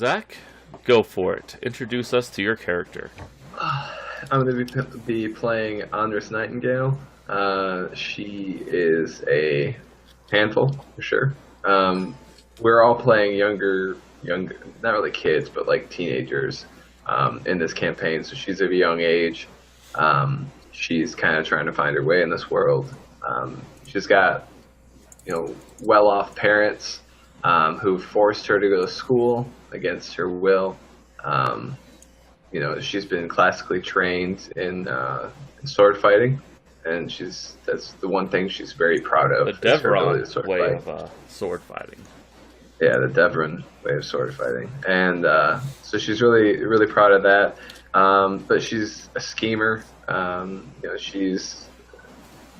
Zach, go for it. Introduce us to your character. I'm going to be playing Andres Nightingale. She is a handful, for sure. We're all playing young, not really kids, but like teenagers in this campaign. So she's of a young age. She's kind of trying to find her way in this world. She's got, well-off parents who forced her to go to school against her will. She's been classically trained in sword fighting, and that's the one thing she's very proud of. The Devron way of sword fighting. Yeah, the Devron way of sword fighting, and so she's really, really proud of that. But she's a schemer. She's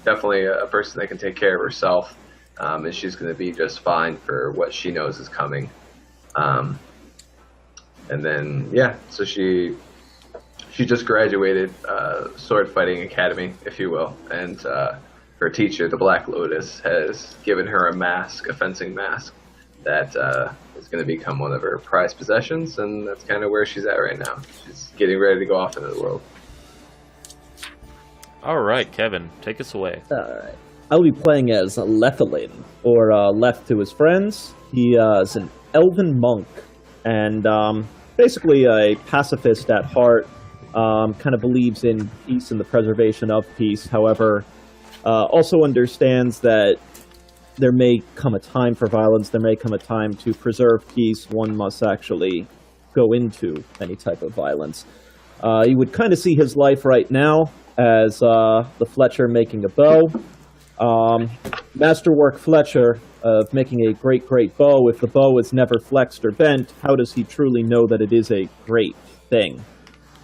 definitely a person that can take care of herself, and she's going to be just fine for what she knows is coming. And then, so she just graduated sword fighting academy, if you will, and her teacher, the Black Lotus, has given her a fencing mask that is going to become one of her prized possessions, and that's kind of where she's at right now. She's getting ready to go off into the world. All right, Kevin, take us away. All right. I'll be playing as Lethalin, or Leth to his friends. He is an elven monk, and basically a pacifist at heart. Kind of believes in peace and the preservation of peace. However, also understands that there may come a time for violence. There may come a time to preserve peace. One must actually go into any type of violence. You would kind of see his life right now as the Fletcher making a bow. Masterwork Fletcher of making a great, great bow. If the bow is never flexed or bent, how does he truly know that it is a great thing?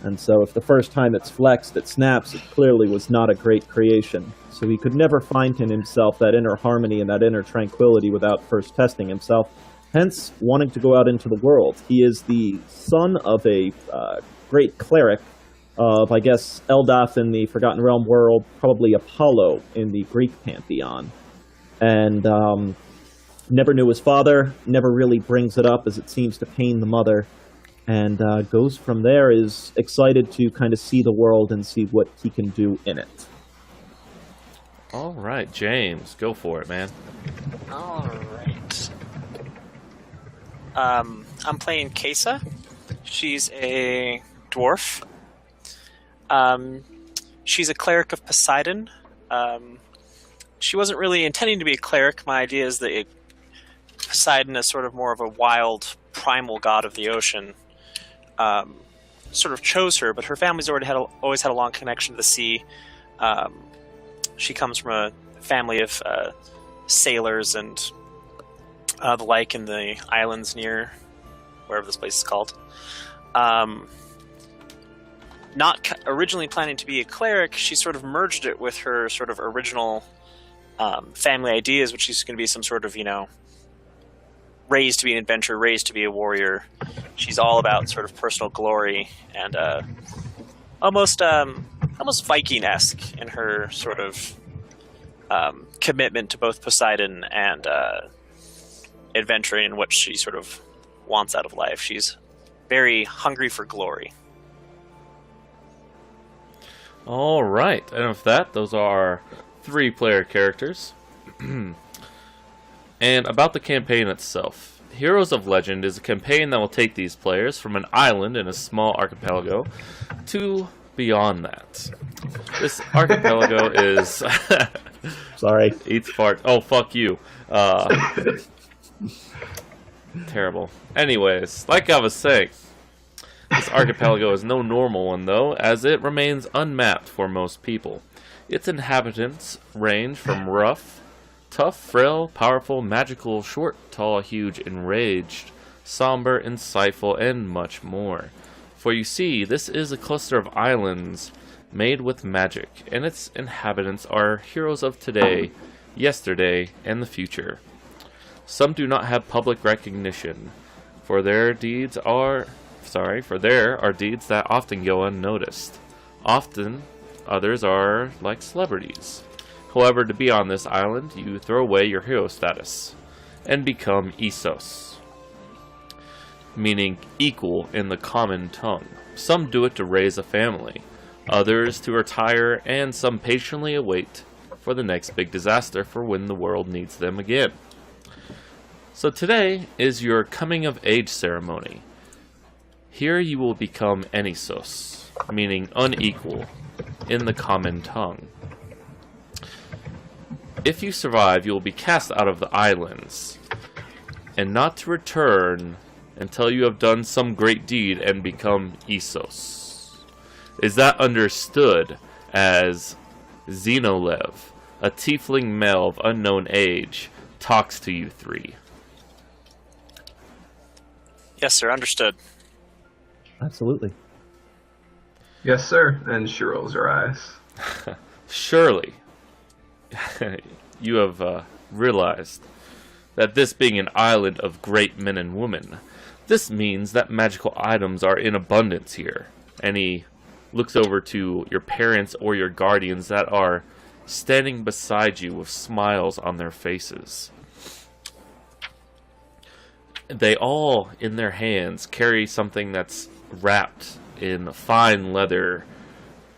And so if the first time it's flexed, it snaps, it clearly was not a great creation. So he could never find in himself that inner harmony and that inner tranquility without first testing himself, hence wanting to go out into the world. He is the son of a great cleric of, I guess, Eldath in the Forgotten Realm world, probably Apollo in the Greek pantheon. And never knew his father, never really brings it up as it seems to pain the mother. And goes from there, is excited to kind of see the world and see what he can do in it. All right, James, go for it, man. All right. I'm playing Quesa. She's a dwarf. She's a cleric of Poseidon. She wasn't really intending to be a cleric. My idea is that Poseidon is sort of more of a wild, primal god of the ocean. Sort of chose her, but her family's always had a long connection to the sea. She comes from a family of sailors and the like in the islands near wherever this place is called. Not originally planning to be a cleric, she sort of merged it with her sort of original family ideas, which is going to be some sort of, raised to be an adventurer, raised to be a warrior. She's all about sort of personal glory and almost Viking-esque in her sort of commitment to both Poseidon and adventuring and what she sort of wants out of life. She's very hungry for glory. All right, and with that, those are 3-player characters. And about the campaign itself. Heroes of Legend is a campaign that will take these players from an island in a small archipelago to beyond that. This archipelago is... Sorry. Eats fart. Oh, fuck you. Terrible. Anyways, like I was saying, this archipelago is no normal one, though, as it remains unmapped for most people. Its inhabitants range from rough, tough, frail, powerful, magical, short, tall, huge, enraged, somber, insightful, and much more. For you see, this is a cluster of islands made with magic, and its inhabitants are heroes of today, yesterday, and the future. Some do not have public recognition, for there are deeds that often go unnoticed. Often, others are like celebrities. However, to be on this island, you throw away your hero status and become Isos. meaning equal in the common tongue. Some do it to raise a family, others to retire, and some patiently await for the next big disaster for when the world needs them again. So today is your coming of age ceremony. Here you will become Enisos, meaning unequal in the common tongue. If you survive, you will be cast out of the islands, and not to return until you have done some great deed and become Isos. Is that understood as Xenolev, a tiefling male of unknown age, talks to you three? Yes, sir. Understood. Absolutely. Yes, sir. And she rolls her eyes. Surely, you have realized that this being an island of great men and women, this means that magical items are in abundance here. And he looks over to your parents or your guardians that are standing beside you with smiles on their faces. They all, in their hands, carry something that's wrapped in fine leather,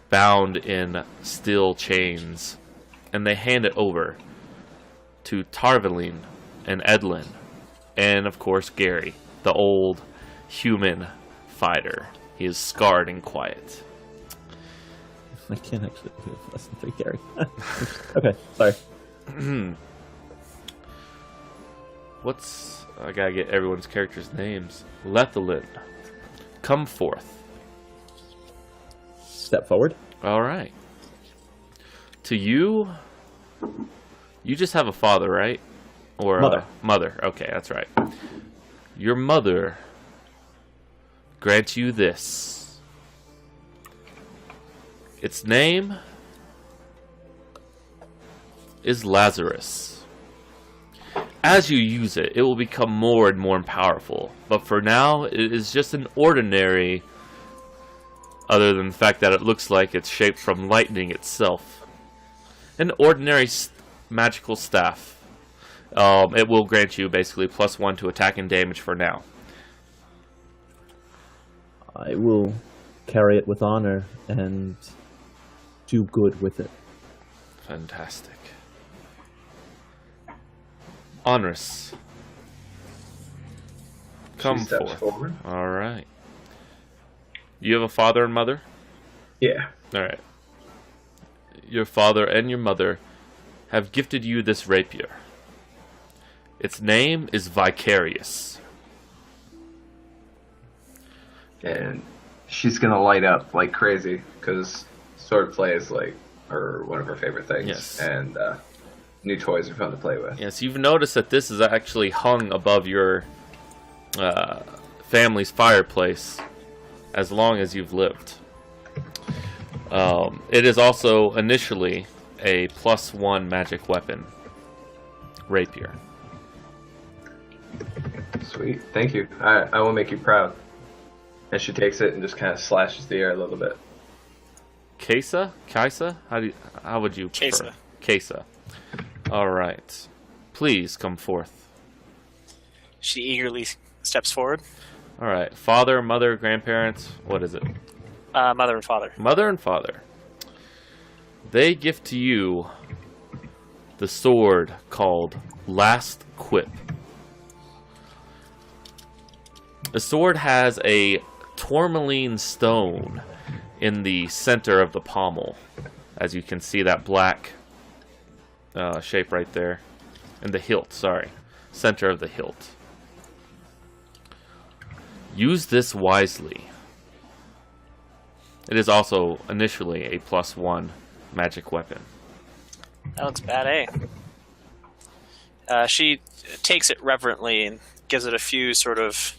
bound in steel chains, and they hand it over to Tarvalin and Edlin, and of course Gary, the old human fighter. He is scarred and quiet. I can't actually do lesson 3, Gary. Okay, sorry. I gotta get everyone's characters' names. Lethalin, come forth. Step forward. Alright. To you, you just have a father, right? Or Mother. Mother, okay, that's right. Your mother grants you this. Its name is Lazarus. As you use it, it will become more and more powerful. But for now, it is just an ordinary, other than the fact that it looks like it's shaped from lightning itself. An ordinary magical staff. It will grant you basically +1 to attack and damage for now. I will carry it with honor and do good with it. Fantastic. Honors. Come She steps forth. forward. Alright. You have a father and mother? Yeah. Alright. Your father and your mother have gifted you this rapier. Its name is Vicarious. And she's gonna light up like crazy because swordplay is like one of her favorite things. Yes. And new toys are fun to play with. Yes, you've noticed that this is actually hung above your family's fireplace as long as you've lived. It is also initially a +1 magic weapon. Rapier. Sweet. Thank you. I will make you proud. And she takes it and just kind of slashes the air a little bit. Quesa? Kaisa? How would you prefer? Quesa. Alright. Please come forth. She eagerly steps forward. Alright. Father, mother, grandparents. What is it? Mother and father. Mother and father. They gift to you the sword called Last Quip. The sword has a tourmaline stone in the center of the pommel. As you can see that black shape right there. And the hilt, sorry. Center of the hilt. Use this wisely. It is also initially a +1 magic weapon. That looks bad, She takes it reverently and gives it a few sort of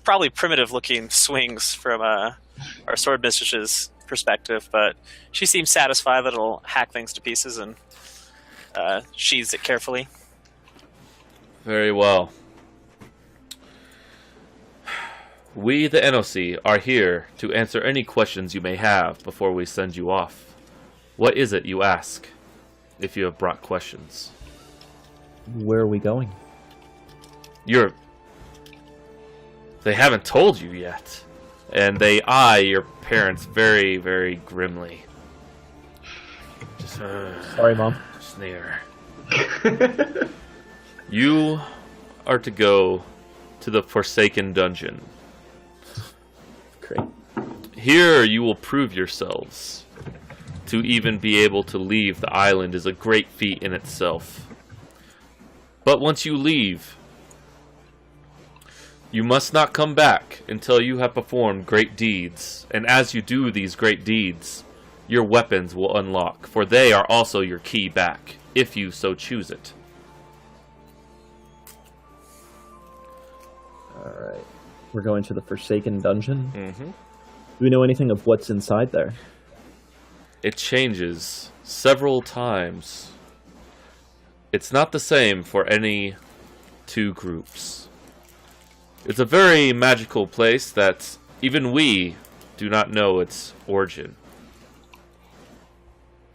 probably primitive-looking swings from our sword mistress's perspective, but she seems satisfied that it'll hack things to pieces and sheathes it carefully. Very well. We, the NOC, are here to answer any questions you may have before we send you off. What is it you ask, if you have brought questions? Where are we going? You're They haven't told you yet. And they eye your parents very, very grimly. Just, Sorry, Mom. sneer. You are to go to the Forsaken Dungeon. Great. Here you will prove yourselves. To even be able to leave the island is a great feat in itself. But once you leave, you must not come back until you have performed great deeds. And as you do these great deeds, your weapons will unlock, for they are also your key back, if you so choose it. Alright. We're going to the Forsaken Dungeon. Mm-hmm. Do we know anything of what's inside there? It changes several times. It's not the same for any two groups. It's a very magical place that even we do not know its origin.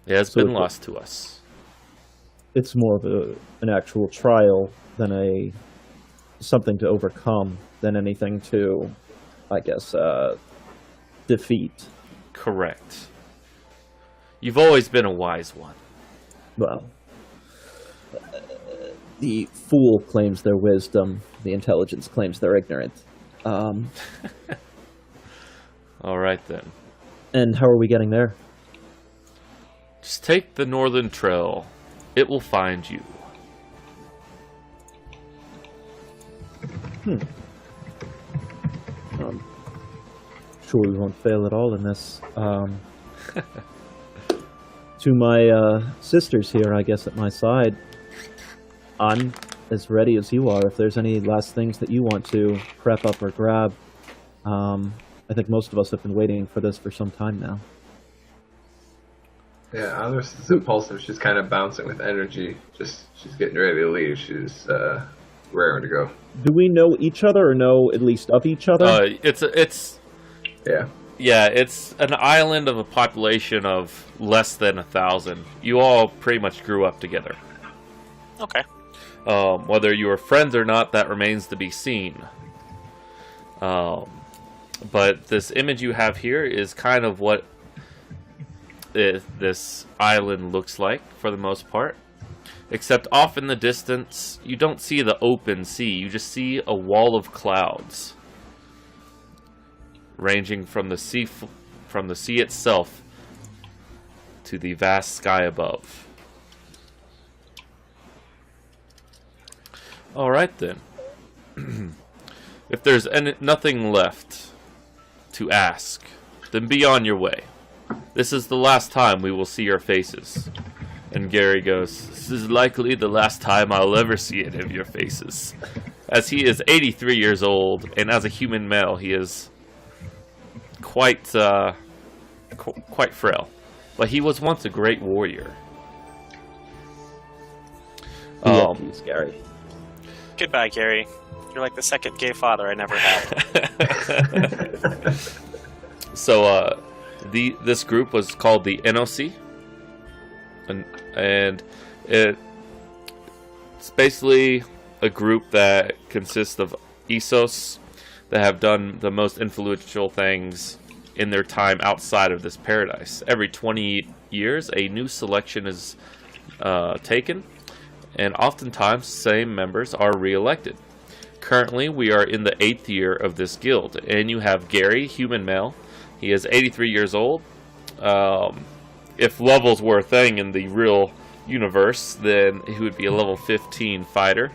It has been lost to us. It's more of an actual trial than something to overcome than anything to, I guess, defeat. Correct. You've always been a wise one. Well, the fool claims their wisdom, the intelligence claims they're ignorant. All right then. And how are we getting there? Just take the northern trail. It will find you. Sure we won't fail at all in this. To my sisters here, I guess, at my side, I'm as ready as you are. If there's any last things that you want to prep up or grab, I think most of us have been waiting for this for some time now. Yeah, Andres is impulsive. She's kind of bouncing with energy. She's getting ready to leave. She's raring to go. Do we know each other or know at least of each other? Yeah. It's an island of a population of less than 1,000. You all pretty much grew up together. Okay. Whether you are friends or not, that remains to be seen. But this image you have here is kind of what this island looks like for the most part. Except off in the distance, you don't see the open sea. You just see a wall of clouds, ranging from the sea itself to the vast sky above. All right then. If there's nothing left to ask, then be on your way. This is the last time we will see your faces. And Gary goes, "This is likely the last time I'll ever see any of your faces." As he is 83 years old, and as a human male, he is quite frail. But he was once a great warrior. Please, Gary. Goodbye, Gary. You're like the second gay father I never had. So, this group was called the NOC, and it's basically a group that consists of Isos that have done the most influential things in their time outside of this paradise. Every 20 years, a new selection is taken, and oftentimes, same members are re-elected. Currently, we are in the 8th year of this guild, and you have Gary, human male. He is 83 years old. If levels were a thing in the real universe, then he would be a level 15 fighter.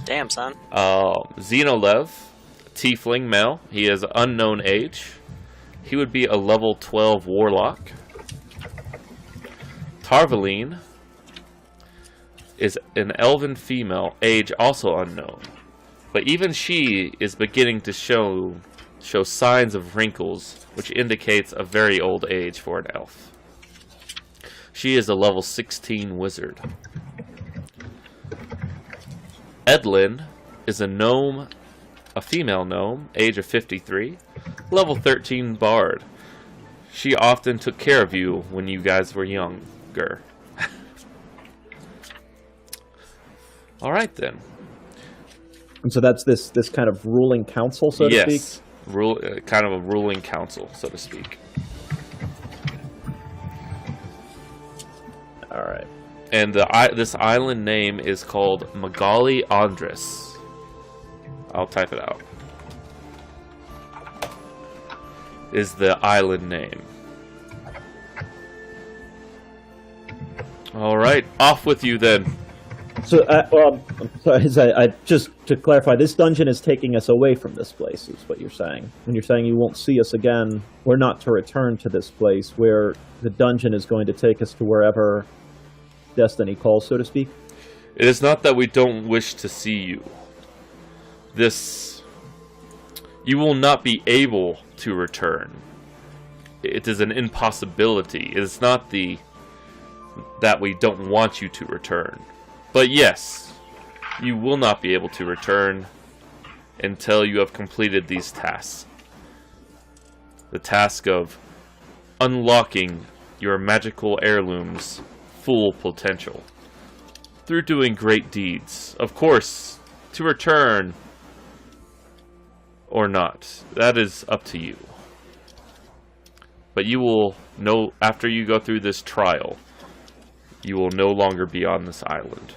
Damn, son. Xenolev, tiefling male. He is unknown age. He would be a level 12 warlock. Tarvaline is an elven female, age also unknown. But even she is beginning to show signs of wrinkles, which indicates a very old age for an elf. She is a level 16 wizard. Edlin is a gnome, a female gnome, age of 53, level 13 bard. She often took care of you when you guys were younger. Alright then. And so that's this kind of ruling council, so to speak? Yes, kind of a ruling council, so to speak. All right. And this island name is called Magali Andres. I'll type it out. Is the island name. All right, off with you then. So, sorry, I just to clarify, this dungeon is taking us away from this place, is what you're saying. When you're saying you won't see us again, we're not to return to this place, where the dungeon is going to take us to wherever destiny calls, so to speak? It is not that we don't wish to see you. You will not be able to return. It is an impossibility. It is not that we don't want you to return. But yes, you will not be able to return until you have completed these tasks. The task of unlocking your magical heirloom's full potential through doing great deeds. Of course, to return or not, that is up to you. But you will know, after you go through this trial, you will no longer be on this island.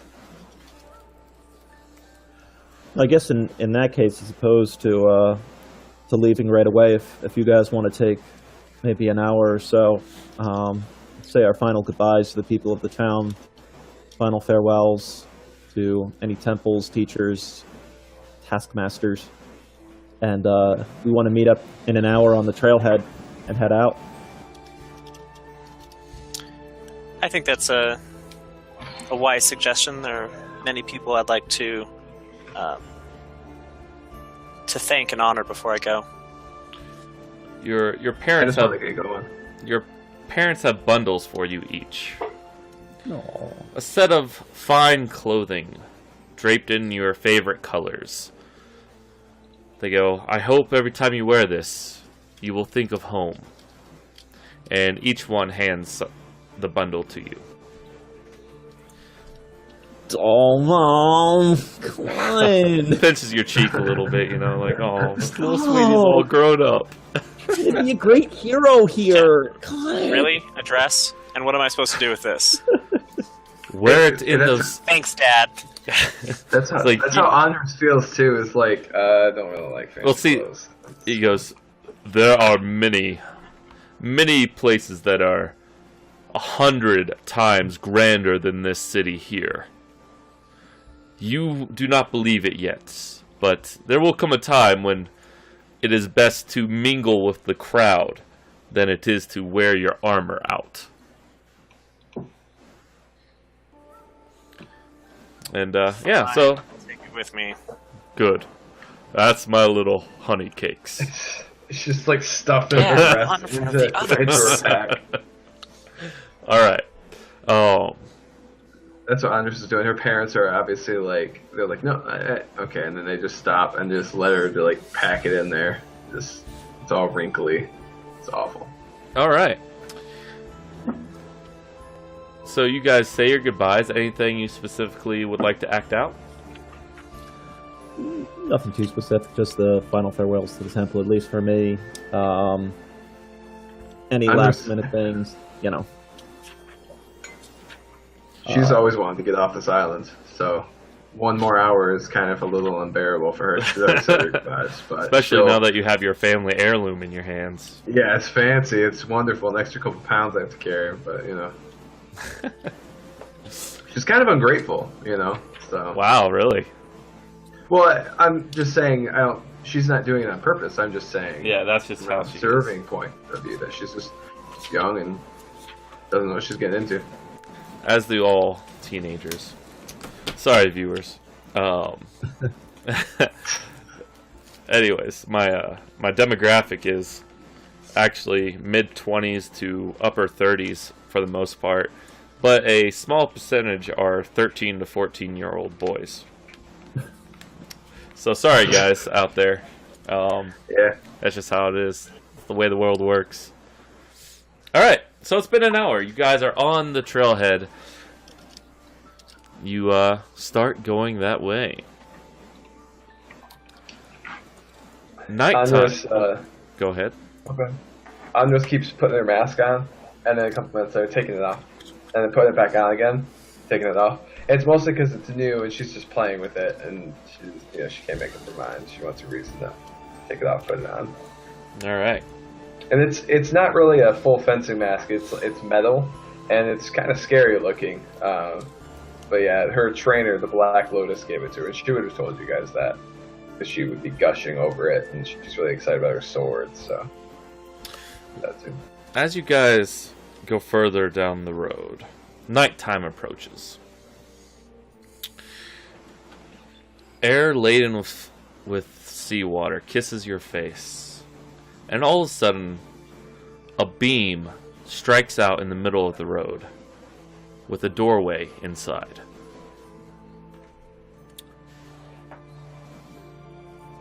I guess in that case, as opposed to leaving right away, if you guys want to take maybe an hour or so, say our final goodbyes to the people of the town, final farewells to any temples, teachers, taskmasters, and we want to meet up in an hour on the trailhead and head out. I think that's a wise suggestion. There are many people I'd like to thank and honor before I go. Your I parents just have want to get going. your parents have bundles for you each. Aww. A set of fine clothing draped in your favorite colors. They go, I hope every time you wear this, you will think of home. And each one hands the bundle to you. Oh, Mom, come on. Pinches your cheek a little bit, like, oh, little sweetie's all grown up. Trying to be a great hero here. Come on. Really? A dress? And what am I supposed to do with this? Wear it in That's- those... Thanks, Dad. That's how like, that's how Andres feels too. Is like, I don't really like fancy Well, see, clothes. He goes, there are many places that are 100 times grander than this city here. You do not believe it yet, but there will come a time when it is best to mingle with the crowd than it is to wear your armor out. And, yeah, so, I'll take it with me. good. That's my little honey cakes. It's just like stuffed in Yeah, the one breast for into the others. a pack. Alright. That's what Andres is doing. Her parents are obviously like, they're like, no, okay, and then they just stop and just let her to like pack it in there. Just, it's all wrinkly. It's awful. Alright. So you guys say your goodbyes. Anything you specifically would like to act out? Nothing too specific, just the final farewells to the temple, at least for me. Any last minute things, She's always wanted to get off this island, so one more hour is kind of a little unbearable for her. She's already said her goodbyes, but Especially still, now that you have your family heirloom in your hands. yeah, it's fancy. It's wonderful. An extra couple pounds I have to carry, but she's kind of ungrateful, So Wow, really? well, I'm just saying, she's not doing it on purpose. I'm just saying, Yeah, that's just from how an she is. observing point of view, that she's just young and doesn't know what she's getting into. As do all teenagers. Sorry, viewers. Anyways, my demographic is actually mid-20s to upper 30s for the most part, but a small percentage are 13 to 14-year-old boys. So sorry, guys out there. Yeah. That's just how it is. It's the way the world works. Alright, so it's been an hour. You guys are on the trailhead. You start going that way. Nighttime. Andres, Go ahead. okay. Andres keeps putting her mask on, and then a couple minutes later taking it off, and then putting it back on again, taking it off. It's mostly because it's new, and she's just playing with it, and she can't make up her mind. She wants a reason to take it off, put it on. All right. And it's not really a full fencing mask. It's metal, and it's kind of scary looking. But yeah, her trainer, the Black Lotus, gave it to her, and she would have told you guys that, because she would be gushing over it, and she's really excited about her sword. So that too. As you guys go further down the road, nighttime approaches. Air laden with seawater kisses your face, and all of a sudden, a beam strikes out in the middle of the road, with a doorway inside.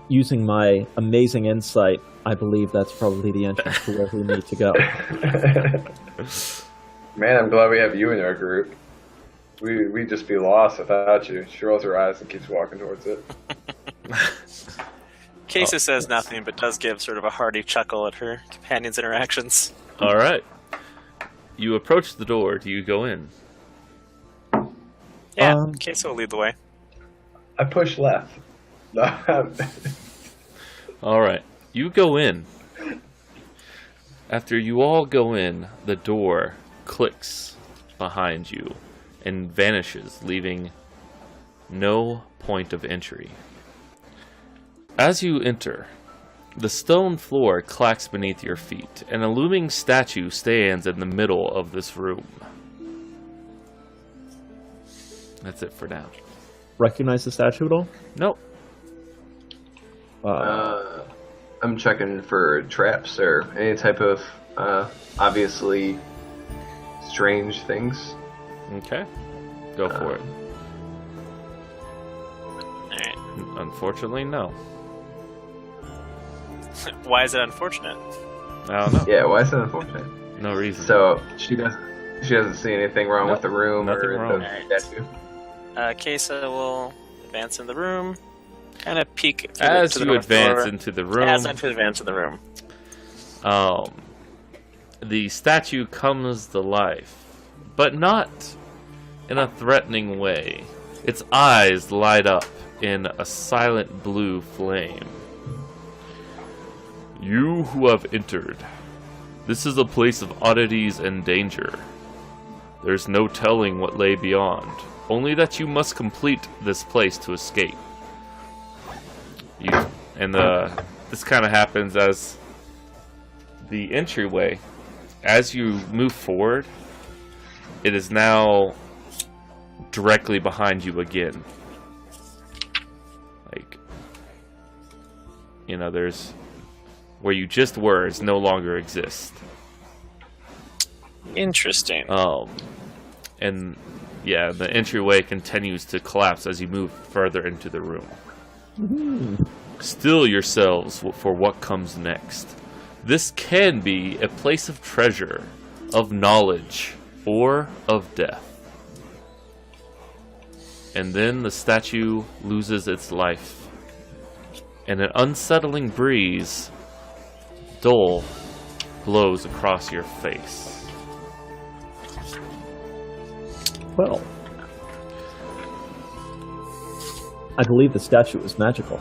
Using my amazing insight, I believe that's probably the entrance to where we need to go. Man, I'm glad we have you in our group. We'd just be lost without you. She rolls her eyes and keeps walking towards it. Quesa says nothing, but does give sort of a hearty chuckle at her companion's interactions. All right. You approach the door. Do you go in? Yeah, Quesa will lead the way. I push left. No. All right. You go in. After you all go in, the door clicks behind you and vanishes, leaving no point of entry. As you enter, the stone floor clacks beneath your feet, and a looming statue stands in the middle of this room. That's it for now. Recognize the statue at all? Nope. I'm checking for traps or any type of obviously strange things. Okay. Go for it. Alright. Unfortunately, no. Why is it unfortunate? I don't know. Yeah, why is that unfortunate? No reason. So she doesn't see anything wrong with the room nothing or wrong. the statue. Quesa will advance in the room, kind of peek through As to the you north advance door. into the room, As I advance in the room. The statue comes to life, but not in a threatening way. Its eyes light up in a silent blue flame. You who have entered, this is a place of oddities and danger. There's no telling what lay beyond, only that you must complete this place to escape. This kind of happens as the entryway. As you move forward, it is now directly behind you again. Like, there's where you just were is no longer exist. Interesting. And yeah, the entryway continues to collapse as you move further into the room. Still yourselves for what comes next. This can be a place of treasure, of knowledge, or of death. And then the statue loses its life, and an unsettling breeze, dull, blows across your face. Well, I believe the statue is magical.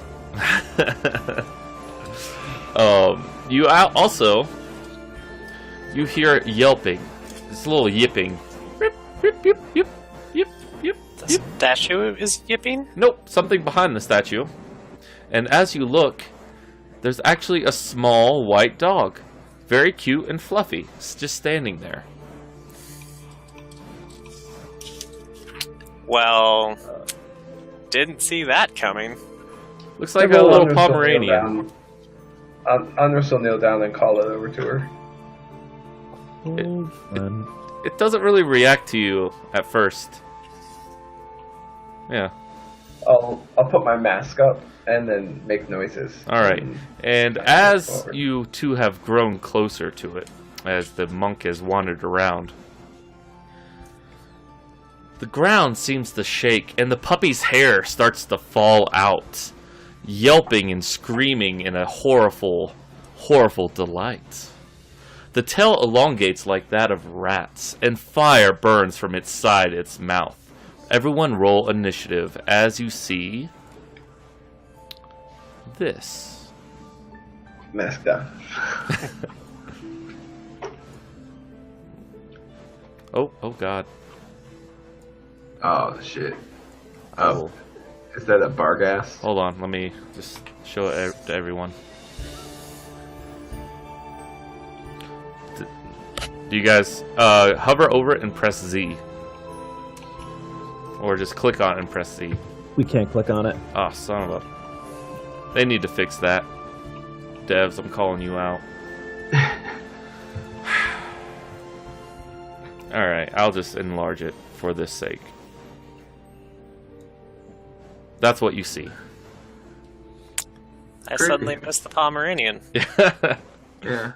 You hear yelping. This little yipping. Yip, yip, yip, yip, yip, yip, The yip. statue is yipping? Nope, something behind the statue. And as you look, there's actually a small white dog. Very cute and fluffy. It's just standing there. Well, didn't see that coming. Looks like a little Pomeranian. Andres will kneel down and call it over to her. It doesn't really react to you at first. Yeah. I'll put my mask up and then make noises. Alright. And as you two have grown closer to it, as the monk has wandered around, the ground seems to shake and the puppy's hair starts to fall out. yelping and screaming in a horrible delight. The tail elongates like that of rats, and fire burns from its side, its mouth. Everyone roll initiative as you see this. Mascot. Oh god. Oh shit. Oh. Is that a Barghast? Hold on, let me just show it to everyone. Do you guys hover over it and press Z? Or just click on it and press Z? We can't click on it. Oh, son of a... They need to fix that. Devs, I'm calling you out. Alright, I'll just enlarge it for this sake. That's what you see. I suddenly missed the Pomeranian. Yeah.